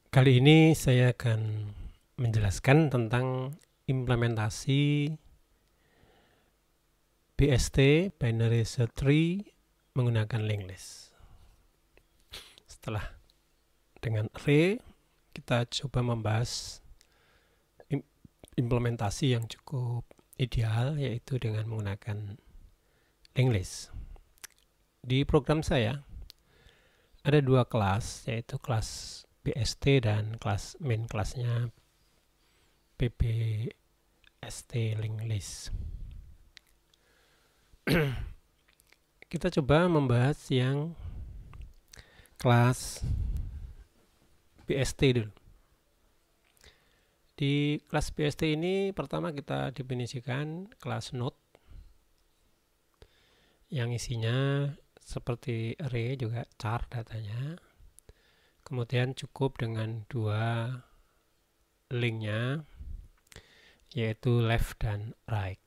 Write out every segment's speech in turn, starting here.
Kali ini saya akan menjelaskan tentang implementasi BST binary search tree menggunakan linked list. Setelah dengan array, kita coba membahas implementasi yang cukup ideal, yaitu dengan menggunakan linked list. Di program saya ada dua kelas, yaitu kelas BST dan kelas main kelasnya PBST linked list. Kita coba membahas yang kelas BST dulu. Di kelas BST ini pertama kita definisikan kelas node yang isinya seperti array, juga char datanya. Kemudian cukup dengan dua linknya, yaitu left dan right.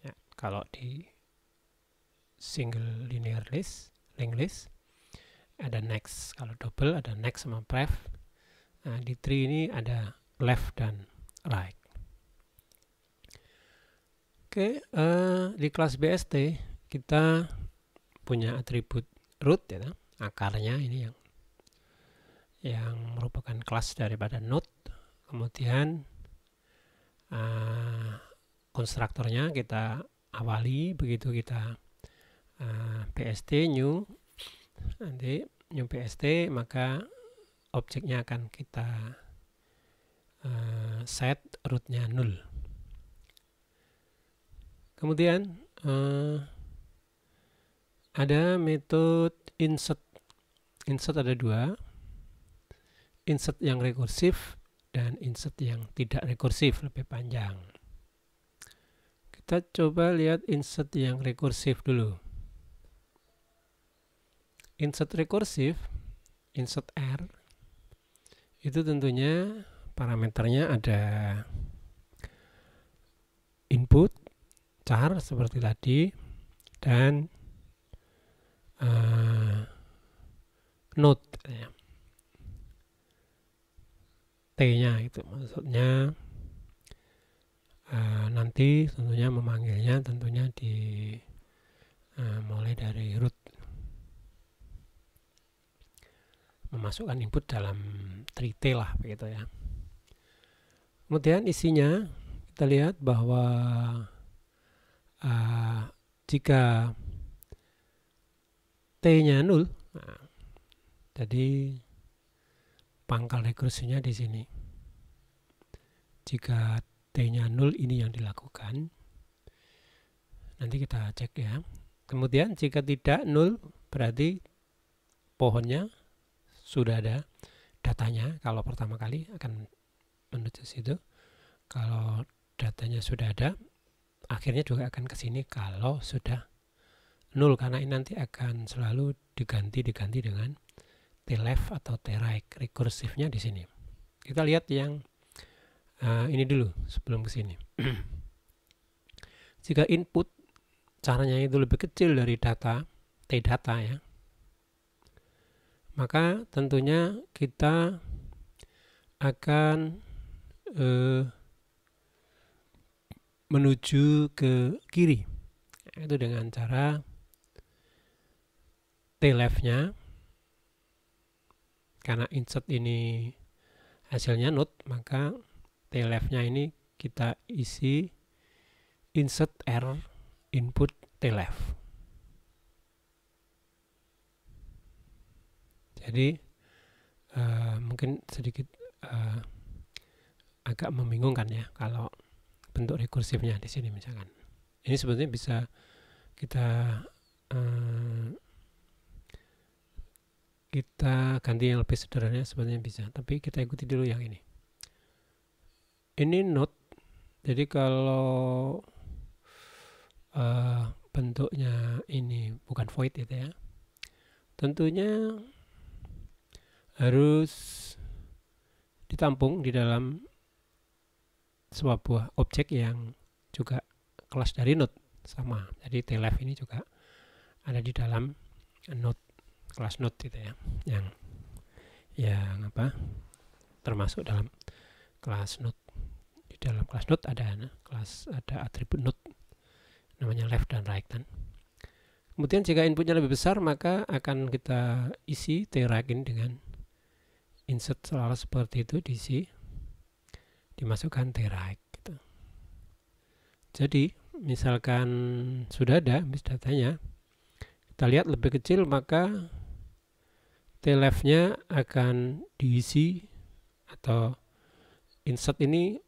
Ya, kalau di single linear list, linked list, ada next. Kalau double ada next sama pref. Nah, di tree ini ada left dan right. Oke, di kelas BST kita punya atribut root, ya, akarnya ini yang merupakan kelas daripada node. Kemudian konstruktornya kita awali begitu kita BST new, nanti new BST, maka objeknya akan kita set rootnya 0. Kemudian ada metode insert. Insert ada dua, insert yang rekursif dan insert yang tidak rekursif, lebih panjang. Kita coba lihat insert yang rekursif dulu. Insert rekursif, insert R, itu tentunya parameternya ada input, char seperti tadi, dan node, ya. T-nya itu maksudnya nanti tentunya memanggilnya tentunya di mulai dari root, memasukkan input dalam tree T lah begitu ya. Kemudian isinya kita lihat bahwa jika T-nya 0, nah, jadi pangkal rekursinya di sini. Jika T-nya 0 ini yang dilakukan. Nanti kita cek ya. Kemudian jika tidak 0 berarti pohonnya sudah ada datanya. Kalau pertama kali akan menuju situ. Kalau datanya sudah ada, akhirnya juga akan ke sini kalau sudah 0, karena ini nanti akan selalu diganti dengan T-left atau T-right, rekursifnya di sini. Kita lihat yang ini dulu sebelum ke sini. Jika input caranya itu lebih kecil dari data, T-data ya, maka tentunya kita akan menuju ke kiri. Itu dengan cara T-left-nya, karena insert ini hasilnya node, maka T-left-nya ini kita isi insert R input T-left. Jadi mungkin sedikit agak membingungkan ya kalau bentuk rekursifnya di sini misalkan. Ini sebetulnya bisa kita ganti yang lebih sederhana, sebetulnya bisa, tapi kita ikuti dulu yang ini. Ini node, jadi kalau bentuknya ini bukan void itu ya, tentunya harus ditampung di dalam sebuah objek yang juga kelas dari node sama. Jadi T-left ini juga ada di dalam node, kelas node itu ya, yang termasuk dalam kelas node. Di dalam kelas node ada atribut node namanya left dan right kan. Kemudian jika inputnya lebih besar, maka akan kita isi t-right ini dengan insert selalu seperti itu, diisi, dimasukkan t-right gitu. Jadi misalkan sudah ada datanya, kita lihat lebih kecil, maka t-left-nya akan diisi atau insert ini,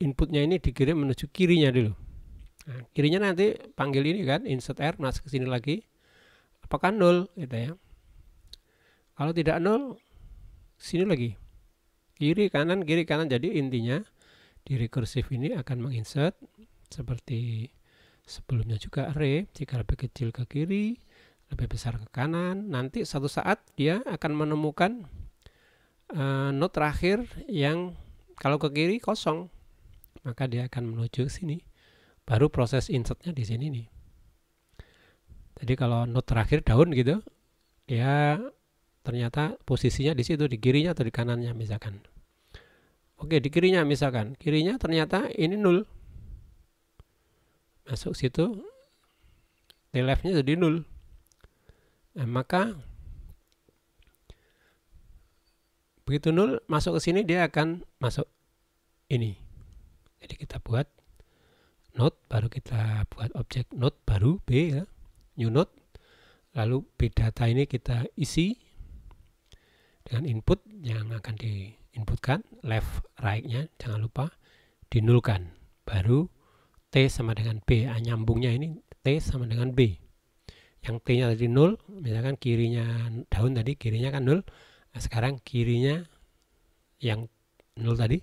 inputnya ini dikirim menuju kirinya dulu. Nah, kirinya nanti panggil ini kan, insert R masuk ke sini lagi, apakah 0 gitu ya. Kalau tidak 0, sini lagi, kiri kanan. Jadi intinya di rekursif ini akan menginsert seperti sebelumnya juga array, jika lebih kecil ke kiri, lebih besar ke kanan. Nanti suatu saat dia akan menemukan node terakhir yang kalau ke kiri kosong, maka dia akan menuju ke sini. Baru proses insertnya di sini nih. Jadi kalau node terakhir daun gitu, ya ternyata posisinya di situ, di kirinya atau di kanannya misalkan. Oke, di kirinya misalkan, kirinya ternyata ini 0. Masuk situ, t-left-nya jadi 0. Nah, maka begitu 0 masuk ke sini, dia akan masuk ini. Jadi kita buat node, baru kita buat objek node baru B ya, new node. Lalu B data ini kita isi dengan input yang akan diinputkan, left right-nya jangan lupa dinulkan. Baru T sama dengan B, nyambungnya ini T sama dengan B. Yang T-nya tadi 0, misalkan kirinya daun tadi, kirinya kan 0. Nah, sekarang kirinya yang 0 tadi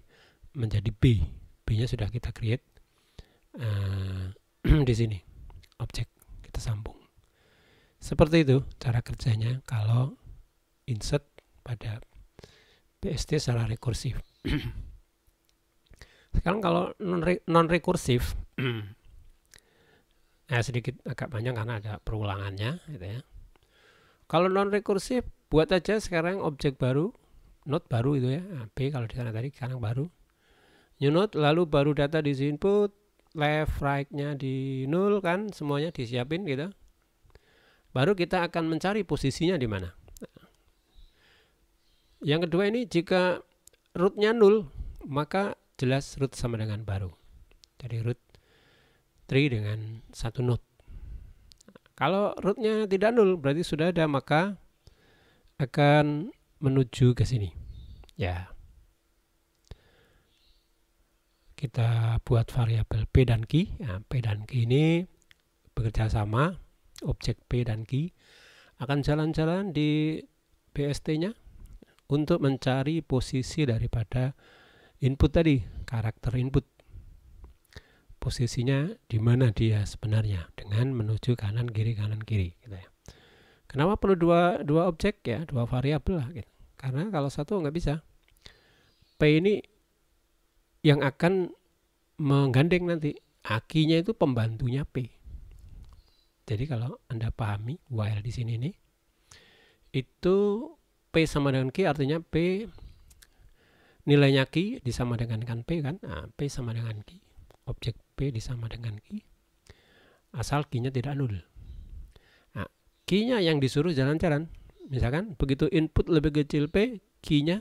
menjadi B. B-nya sudah kita create di sini. Objek kita sambung. Seperti itu cara kerjanya kalau insert pada BST secara rekursif. Sekarang kalau non-rekursif, sedikit agak panjang karena ada perulangannya gitu ya. Kalau non-rekursif, buat aja sekarang objek baru, node baru itu ya, B kalau di sana tadi, sekarang baru new node, lalu baru data di input, left right-nya di 0 kan, semuanya disiapin gitu. Baru kita akan mencari posisinya di mana. Yang kedua ini, jika root-nya 0, maka jelas root sama dengan baru. Jadi root tree dengan satu node. Kalau root-nya tidak 0, berarti sudah ada, maka akan menuju ke sini. Ya. Kita buat variabel P dan Q. Nah, P dan Q ini bekerja sama. Objek P dan Q akan jalan-jalan di BST-nya untuk mencari posisi daripada input tadi, karakter input. Posisinya di mana dia sebenarnya dengan menuju kanan kiri gitu ya. Kenapa perlu dua objek ya, dua variabel lah gitu. Karena kalau satu nggak bisa. P ini yang akan menggandeng nanti, Q-nya itu pembantunya P. Jadi kalau Anda pahami while di sini nih, itu P sama dengan Q, artinya P nilainya Q disama dengan P kan. Nah, P sama dengan Q. Objek P disama dengan Q. Asal Q-nya tidak 0. Nah, Q-nya yang disuruh jalan-jalan. Misalkan begitu input lebih kecil P, Q-nya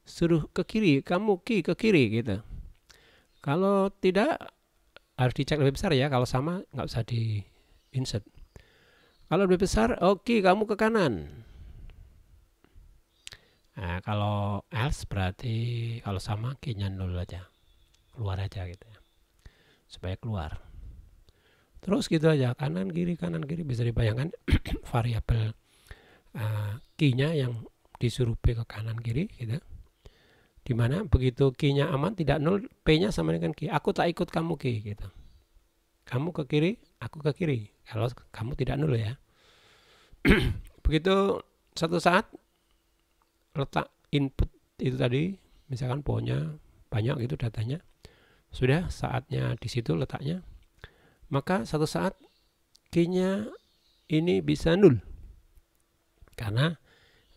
suruh ke kiri, kamu Q ke kiri gitu. Kalau tidak, harus dicek lebih besar ya. Kalau sama nggak usah di insert. Kalau lebih besar, oke, kamu ke kanan. Nah, kalau else berarti kalau sama Q-nya 0 aja. Keluar aja gitu ya. Supaya keluar. Terus gitu aja, kanan kiri bisa dibayangkan variabel Q-nya yang disuruh P ke kanan kiri gitu. Dimana begitu Q-nya aman tidak 0, P-nya sama dengan Q. Aku tak ikut kamu Q gitu. Kamu ke kiri, aku ke kiri. Kalau kamu tidak 0 ya. Begitu satu saat letak input itu tadi, misalkan pohonnya banyak gitu datanya, sudah saatnya di situ letaknya, maka satu saat Q-nya ini bisa 0. Karena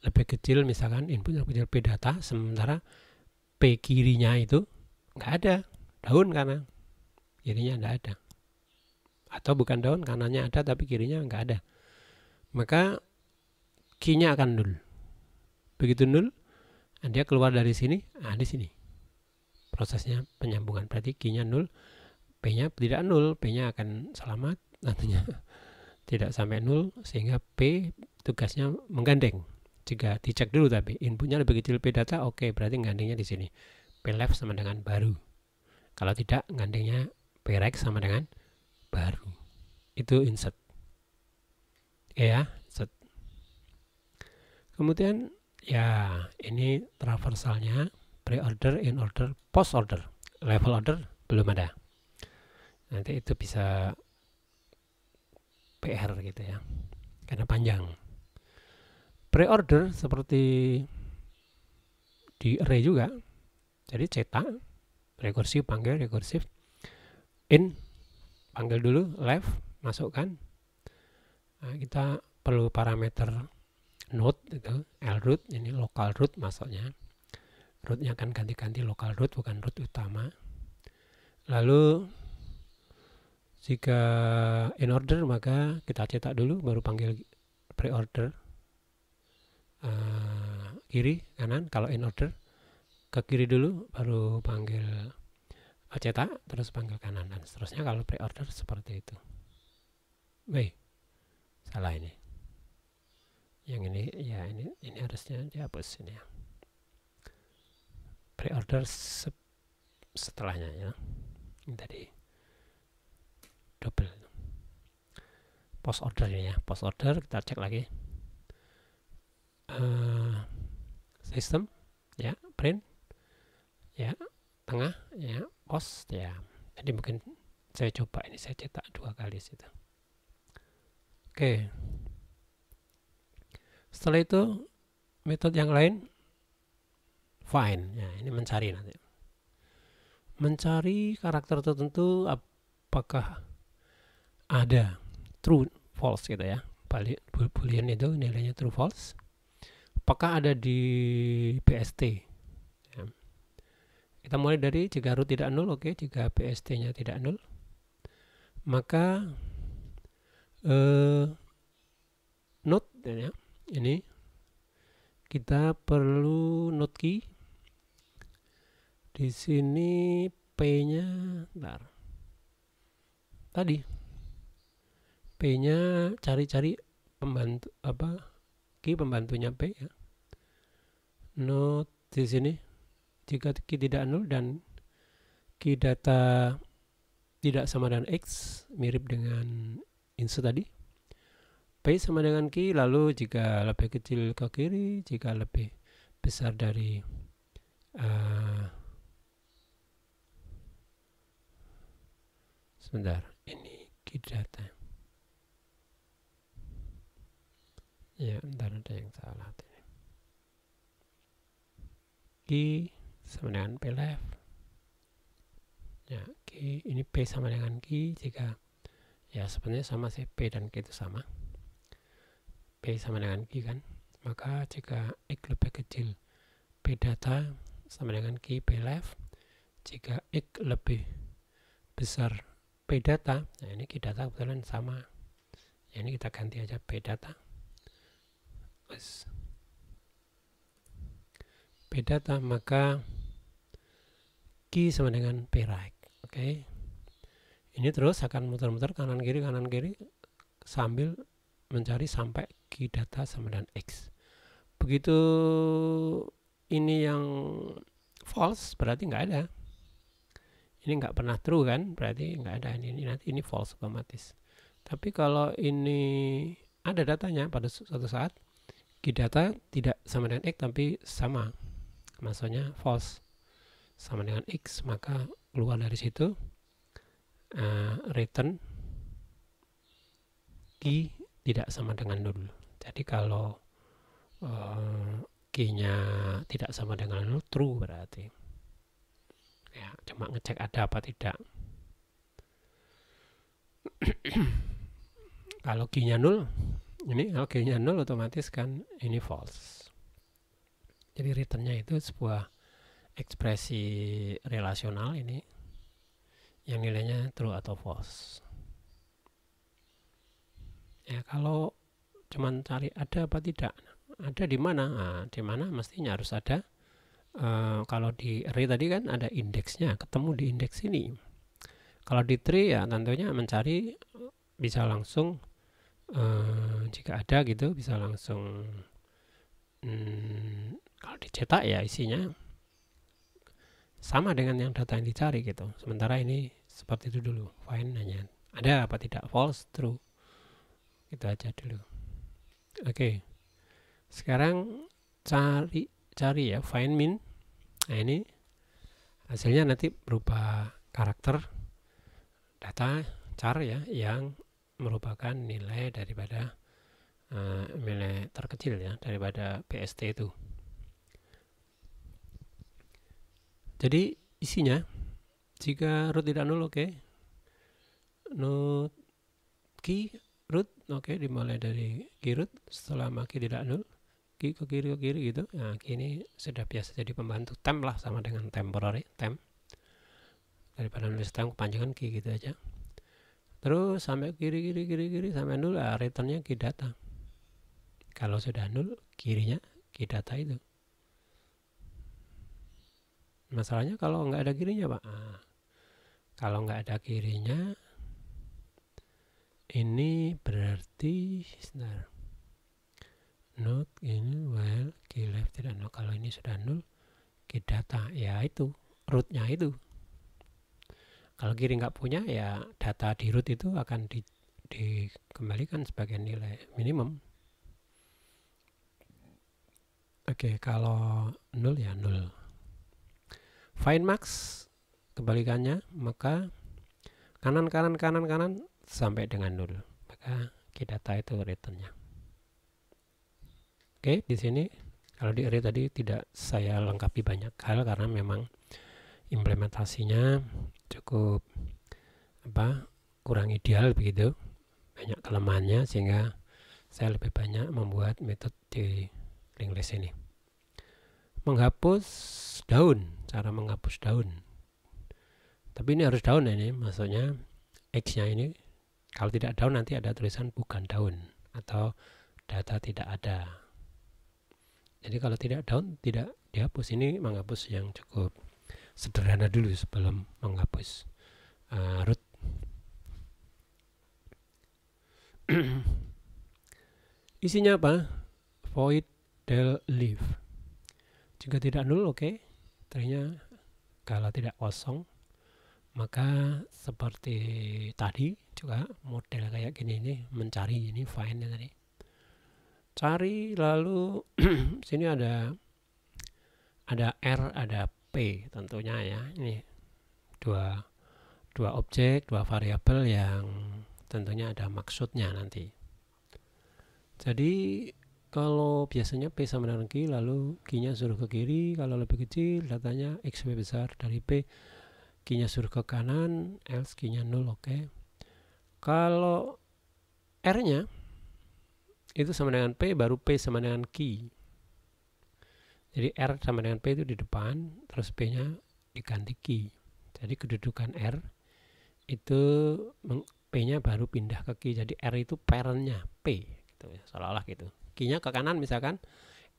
lebih kecil, misalkan inputnya lebih kecil P data, sementara P kirinya itu nggak ada daun karena kirinya nggak ada, atau bukan daun, kanannya ada tapi kirinya nggak ada, maka key-nya akan 0. Begitu 0, dia keluar dari sini, di sini prosesnya penyambungan, berarti key-nya 0, P-nya tidak 0, P-nya akan selamat, nantinya tidak sampai 0, sehingga P tugasnya menggandeng. Jika dicek dulu tapi inputnya lebih kecil P data, oke, berarti gandengnya di sini. P left sama dengan baru. Kalau tidak, gandengnya P right sama dengan baru. Itu insert. Oke ya, insert. Kemudian ya ini traversalnya, pre-order, in order, post order. Level order belum ada. Nanti itu bisa PR gitu ya, karena panjang. Pre-order seperti di array juga, jadi cetak, rekursif, panggil, rekursif, in, panggil dulu, left, masukkan. Nah, kita perlu parameter node itu, lroot, ini local root masuknya. Rootnya akan ganti-ganti local root, bukan root utama. Lalu jika in order, maka kita cetak dulu, baru panggil pre-order. Kiri, kanan. Kalau in order, ke kiri dulu, baru panggil cetak, terus panggil kanan, dan seterusnya. Kalau pre-order seperti itu. Salah ini. Yang ini, ya ini harusnya dihapus ini ya. Pre-order setelahnya ya. Ini tadi double. Post order ini ya. Post order kita cek lagi. Sistem ya, print ya, tengah ya, post ya. Jadi mungkin saya coba ini, saya cetak 2 kali situ. Oke. Setelah itu metode yang lain find ya, ini mencari nanti. Mencari karakter tertentu, apakah ada true false gitu ya. Boolean itu nilainya true false. Apakah ada di BST ya. Kita mulai dari jika root tidak 0, oke. Jika BST nya tidak 0, maka node ya, ini kita perlu node key. Di sini P-nya, tadi P-nya cari-cari pembantu key pembantunya P ya. Node di sini jika key tidak 0 dan key data tidak sama dengan X, mirip dengan insert tadi, P sama dengan key, lalu jika lebih kecil ke kiri, jika lebih besar dari sebentar, ini key data ya, bentar, ada yang salah ini. Key sama dengan P left ya, key ini P sama dengan key, jika ya sebenarnya sama sih, P dan key itu sama, P sama dengan key kan, maka jika X lebih kecil P data sama dengan key P left, jika X lebih besar P data, nah ini key data kebetulan sama ya, ini kita ganti aja P data, P data, maka key sama dengan P right. Oke. Ini terus akan muter-muter kanan kiri sambil mencari sampai key data sama dengan X. Begitu ini yang false, berarti nggak ada. Ini nggak pernah true kan, berarti nggak ada. Ini nanti ini false otomatis. Tapi kalau ini ada datanya pada suatu saat, key data tidak sama dengan X tapi sama, maksudnya false sama dengan X, maka keluar dari situ return key tidak sama dengan 0. Jadi kalau key-nya tidak sama dengan 0, true berarti ya, cuma ngecek ada apa tidak. Kalau key-nya 0, ini kalau key-nya 0 otomatis kan ini false. Jadi returnnya itu sebuah ekspresi relasional ini yang nilainya true atau false. Ya, kalau cuman cari ada apa tidak, ada di mana? Nah, di mana mestinya harus ada. Kalau di array tadi kan ada indeksnya, ketemu di indeks ini. Kalau di tree ya tentunya mencari bisa langsung jika ada gitu bisa langsung kalau dicetak ya isinya sama dengan yang data yang dicari gitu. Sementara ini seperti itu dulu, find hanya ada apa tidak, false, true, itu aja dulu. Oke. Sekarang cari ya, find min. Nah, ini hasilnya nanti berupa karakter data char ya, yang merupakan nilai daripada nilai terkecil ya daripada PST itu. Jadi isinya jika root tidak nol, oke. Node key root, oke, dimulai dari key root. Setelah key tidak nol, key ke kiri gitu. Nah, key ini sudah biasa jadi pembantu temp lah, sama dengan temporary temp. Daripada nulis temp kepanjangan key gitu aja. Terus sampai kiri sampai nol, returnnya key data. Kalau sudah nol, kirinya key data itu. Masalahnya kalau nggak ada kirinya, Pak. Nah, kalau nggak ada kirinya, ini berarti sebentar. Node ini while key left tidak nol. Kalau ini sudah nol, key data ya itu rootnya itu. Kalau kiri nggak punya ya data di root itu akan dikembalikan sebagai nilai minimum. Oke, kalau nol ya nol. Find max kebalikannya, maka kanan sampai dengan nol, maka key data itu returnnya. Oke, di sini kalau di array tadi tidak saya lengkapi banyak hal karena memang implementasinya cukup kurang ideal begitu, banyak kelemahannya, sehingga saya lebih banyak membuat metode di linked list ini. Menghapus daun, cara menghapus daun. Tapi ini harus daun ini, maksudnya X-nya ini kalau tidak daun nanti ada tulisan bukan daun atau data tidak ada. Jadi kalau tidak daun tidak dihapus. Ini menghapus yang cukup sederhana dulu sebelum menghapus root. Isinya apa? Void del leaf. Jika tidak nol, oke. Ternyata kalau tidak kosong, maka seperti tadi juga model kayak gini ini, mencari ini find tadi. Cari lalu sini ada R, ada P tentunya ya. Ini dua objek, dua variabel yang tentunya ada maksudnya nanti. Jadi kalau biasanya P sama dengan Q, lalu Q-nya suruh ke kiri, kalau lebih kecil datanya X lebih besar dari P, Q-nya suruh ke kanan, else Q-nya 0, oke. Kalau R-nya itu sama dengan P, baru P sama dengan Q. Jadi R sama dengan P itu di depan, terus P-nya diganti Q. Jadi kedudukan R itu P-nya baru pindah ke Q. Jadi R itu parent-nya P, gitu ya, seolah-olah gitu. Q-nya ke kanan misalkan,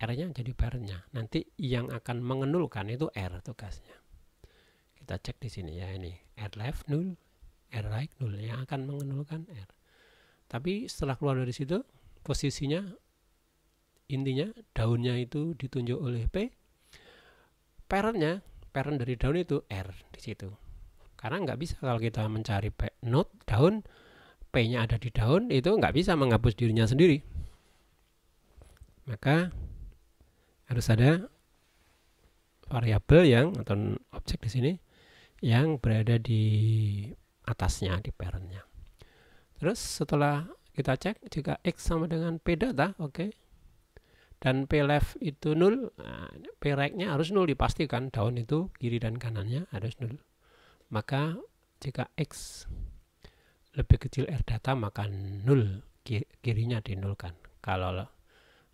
R-nya jadi parent-nya. Nanti yang akan mengenulkan itu R tugasnya. Kita cek di sini ya, ini R left 0, R right 0, yang akan mengenulkan R. Tapi setelah keluar dari situ, posisinya intinya daunnya itu ditunjuk oleh P, parent dari daun itu R di situ. Karena nggak bisa kalau kita mencari node daun, P-nya ada di daun, itu nggak bisa menghapus dirinya sendiri. Maka harus ada variabel yang atau objek di sini yang berada di atasnya, di parent-nya. Terus setelah kita cek jika X sama dengan P data, oke. Dan P left itu 0, nah, P right-nya harus 0 dipastikan, daun itu kiri dan kanannya harus 0. Maka jika X lebih kecil R data, maka 0 kirinya di 0 kan. Kalau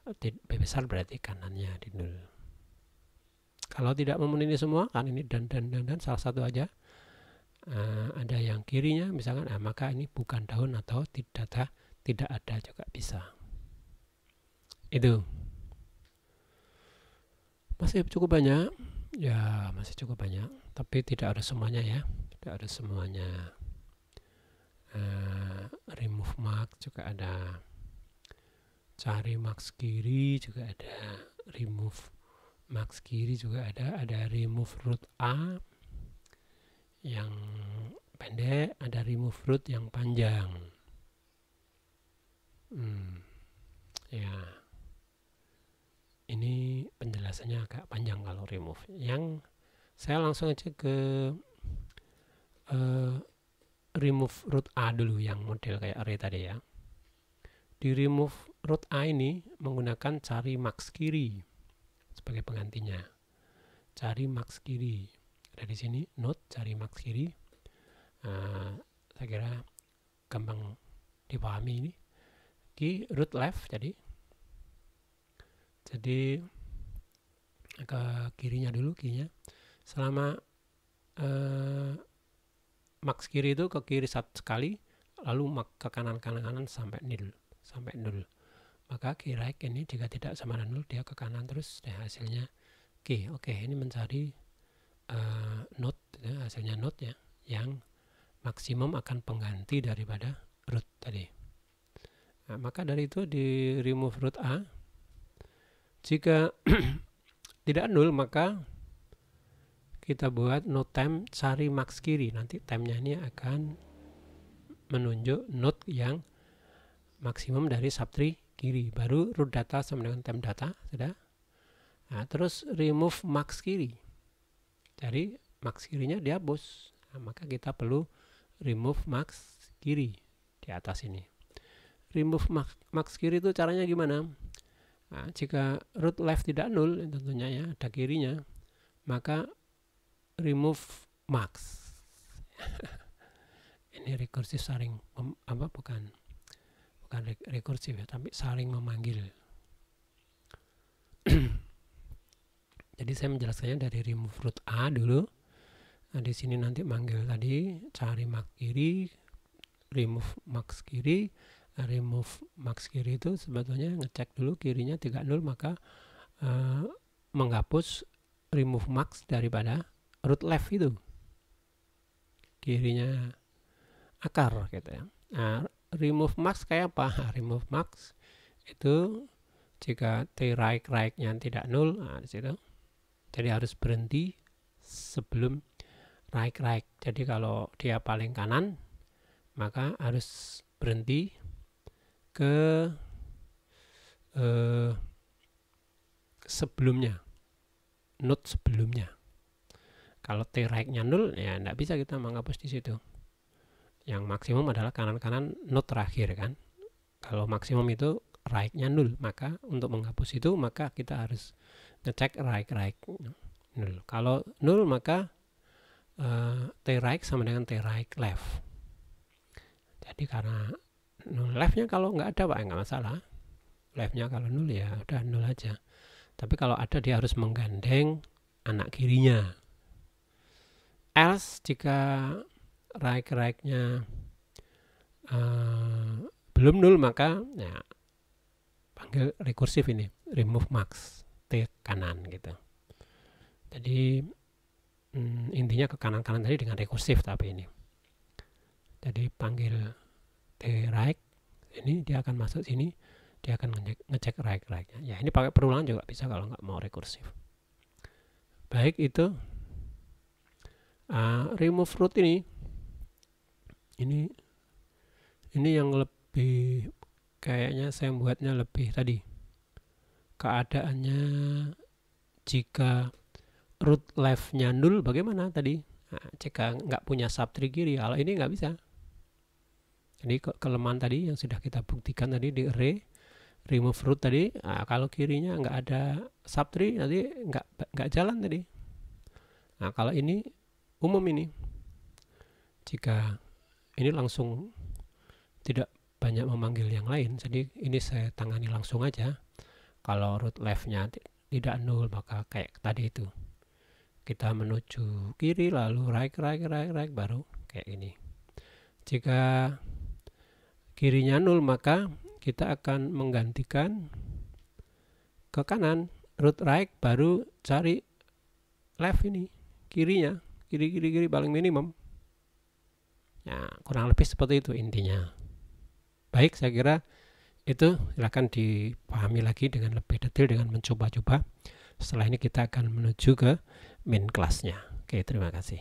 B besar berarti kanannya di 0. Kalau tidak memenuhi semua, kan ini dan salah satu aja, ada yang kirinya misalkan, maka ini bukan daun atau tidak ada juga bisa. Itu masih cukup banyak ya, masih cukup banyak, tapi tidak ada semuanya ya, tidak ada semuanya. Remove mark juga ada, cari max kiri juga ada, remove max kiri juga ada remove root A yang pendek, ada remove root yang panjang. Ya, ini penjelasannya agak panjang kalau remove. Yang saya langsung aja ke remove root A dulu, yang model kayak array tadi ya. Di remove root A ini menggunakan cari max kiri sebagai penggantinya. Cari max kiri. Ada di sini node cari max kiri. Saya kira gampang dipahami ini. Di root left jadi ke kirinya dulu, kirinya. Selama max kiri itu ke kiri sekali, lalu ke kanan sampai nol. Maka key right ini jika tidak sama dengan 0, dia ke kanan terus, dan hasilnya oke, ini mencari node ya, hasilnya node ya, yang maksimum akan pengganti daripada root tadi. Maka dari itu di remove root A, jika tidak 0 maka kita buat node time cari max kiri. Nanti time-nya ini akan menunjuk node yang maksimum dari subtree kiri, baru root data sama dengan time data sudah. Terus remove max kiri, jadi max kirinya dihapus. Maka kita perlu remove max kiri di atas ini. Remove max kiri itu caranya gimana? Jika root left tidak 0 tentunya ya, ada kirinya, maka remove max. Ini rekursif saling bukan rekursif ya, tapi saling memanggil. Jadi saya menjelaskannya dari remove root A dulu. Di sini nanti manggil tadi cari max kiri, remove max kiri. Remove max kiri itu sebetulnya ngecek dulu kirinya 30, maka menghapus remove max daripada root left itu, kirinya akar gitu ya. Remove max kayak apa? Remove max itu jika t right-nya tidak 0, di situ. Jadi harus berhenti sebelum right. Jadi kalau dia paling kanan, maka harus berhenti ke sebelumnya, node sebelumnya. Kalau t right-nya 0 ya tidak bisa kita menghapus di situ. Yang maksimum adalah kanan node terakhir kan. Kalau maksimum itu right-nya 0, maka untuk menghapus itu maka kita harus ngecek right 0. Kalau 0 maka t right sama dengan t right left. Jadi karena 0 left-nya kalau nggak ada Pak, nggak masalah. Left-nya kalau 0 ya udah 0 aja. Tapi kalau ada dia harus menggandeng anak kirinya. Else jika right-nya belum 0 maka ya panggil rekursif ini, remove max T kanan gitu. Jadi intinya ke kanan tadi dengan rekursif, tapi ini jadi panggil T right ini, dia akan masuk sini, dia akan ngecek right-nya ya. Ini pakai perulangan juga bisa kalau nggak mau rekursif. Baik, itu remove root ini yang lebih kayaknya saya buatnya lebih tadi keadaannya jika root left-nya 0 bagaimana tadi. Jika nggak punya subtree kiri, kalau ini nggak bisa. Jadi kelemahan tadi yang sudah kita buktikan tadi di array remove root tadi, kalau kirinya nggak ada subtree nanti nggak jalan tadi. Kalau ini umum ini, jika ini langsung tidak banyak memanggil yang lain, jadi ini saya tangani langsung aja. Kalau root left-nya tidak 0 maka kayak tadi itu kita menuju kiri, lalu right, baru kayak ini. Jika kirinya 0, maka kita akan menggantikan ke kanan, root right, baru cari left ini, kirinya, kiri paling minimum. Ya, kurang lebih seperti itu intinya. Baik, saya kira itu silahkan dipahami lagi dengan lebih detail dengan mencoba-coba. Setelah ini kita akan menuju ke main kelasnya. Oke, terima kasih.